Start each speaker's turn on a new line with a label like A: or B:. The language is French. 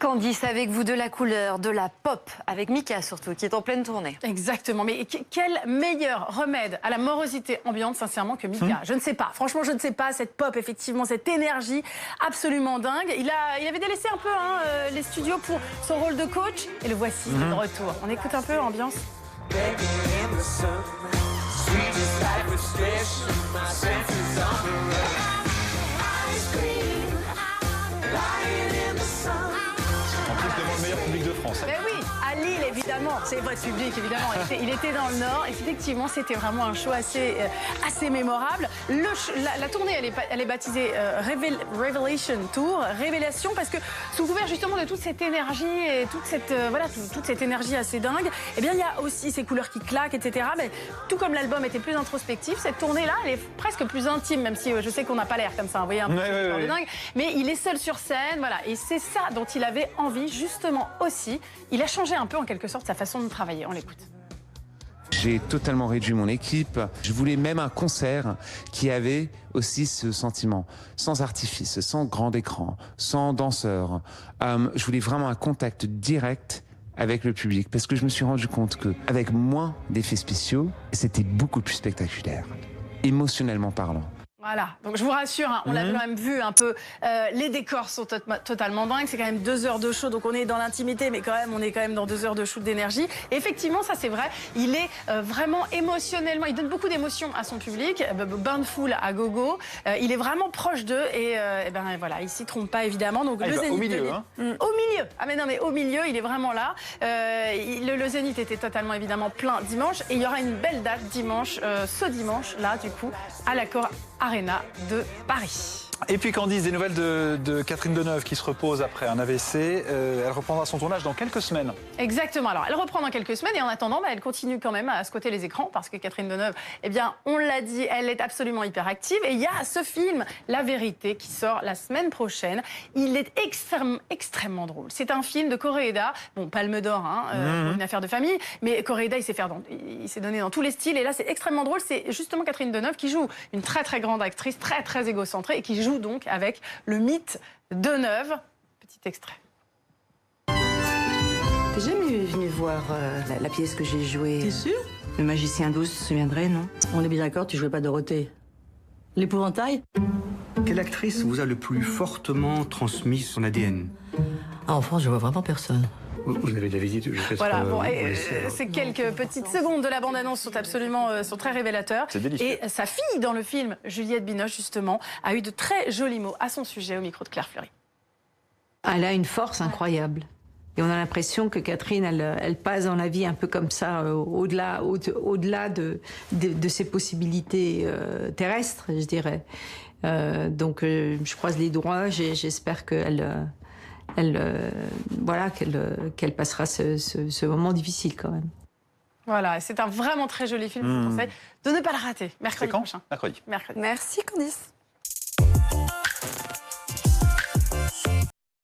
A: Candice, avec vous de la couleur, de la pop, avec Mika surtout, qui est en pleine tournée.
B: Exactement, mais quel meilleur remède à la morosité ambiante, sincèrement, que Mika. Je ne sais pas, franchement, je ne sais pas, cette pop, effectivement, cette énergie absolument dingue. Il avait délaissé un peu les studios pour son rôle de coach, et le voici de retour. On écoute un peu, ambiance.
C: Devant le meilleur public de France.
B: Mais oui, à Lille, évidemment, c'est votre public, évidemment. Il était dans le Nord. Effectivement, c'était vraiment un show assez mémorable. La tournée, elle est baptisée Revelation Tour, Révélation, parce que sous couvert justement de toute cette énergie et toute cette énergie assez dingue, eh bien, il y a aussi ces couleurs qui claquent, etc. Mais tout comme l'album était plus introspectif, cette tournée-là, elle est presque plus intime, même si je sais qu'on n'a pas l'air comme ça, vous voyez, un peu de dingue. Mais il est seul sur scène, voilà. Et c'est ça dont il avait envie, justement aussi. Il a changé un peu en quelque sorte sa façon de travailler. On l'écoute.
D: J'ai totalement réduit mon équipe. Je voulais même un concert qui avait aussi ce sentiment, sans artifice, sans grand écran, sans danseur. Je voulais vraiment un contact direct avec le public, parce que je me suis rendu compte qu'avec moins d'effets spéciaux, c'était beaucoup plus spectaculaire, émotionnellement parlant.
B: Voilà, donc je vous rassure, hein, on l'a quand même vu un peu, les décors sont totalement dingues, c'est quand même 2 heures de show, donc on est dans l'intimité, mais quand même, on est quand même dans 2 heures de shoot d'énergie. Et effectivement, ça c'est vrai, il est vraiment émotionnellement, il donne beaucoup d'émotions à son public, bain de foule à gogo, il est vraiment proche d'eux et ben voilà, il s'y trompe pas évidemment. Donc le Zénith,
C: au milieu, hein.
B: Au milieu, ah mais non mais au milieu, il est vraiment là. Le Zénith était totalement évidemment plein dimanche et il y aura une belle date dimanche, ce dimanche là du coup, à l'Accor Arena de Paris.
C: Et puis Candice, des nouvelles de Catherine Deneuve qui se repose après un AVC. Elle reprendra son tournage dans quelques semaines.
B: Exactement. Alors, elle reprend dans quelques semaines et en attendant, elle continue quand même à squatter les écrans parce que Catherine Deneuve, eh bien, on l'a dit, elle est absolument hyperactive. Et il y a ce film, La Vérité, qui sort la semaine prochaine. Il est extrêmement drôle. C'est un film de Koreeda. Bon, Palme d'Or, hein, une affaire de famille. Mais Koreeda, il s'est donné dans tous les styles. Et là, c'est extrêmement drôle. C'est justement Catherine Deneuve qui joue une très, très grande actrice, très, très égocentrée et qui joue donc avec le mythe Deneuve. Petit extrait.
E: T'es jamais venu voir la pièce que j'ai jouée?
F: T'es sûr?
E: Le magicien 12 se souviendrait, non?
F: On est bien d'accord, tu jouais pas Dorothée. L'épouvantail?
G: Quelle actrice vous a le plus fortement transmis son ADN?
F: Ah, en France, je vois vraiment personne.
G: Vous avez de la visite, je vais
B: Voilà, bon, ces quelques petites secondes de la bande-annonce sont très révélateurs.
C: C'est délicieux.
B: Et sa fille dans le film, Juliette Binoche, justement, a eu de très jolis mots à son sujet au micro de Claire Fleury.
E: Elle a une force incroyable. Et on a l'impression que Catherine, elle passe dans la vie un peu comme ça, au-delà de ses possibilités terrestres, je dirais. Donc, je croise les doigts, j'espère qu'elle qu'elle passera ce moment difficile quand même.
B: Voilà, c'est un vraiment très joli film, je vous conseille de ne pas le rater. Mercredi prochain.
C: Mercredi.
A: Merci Candice.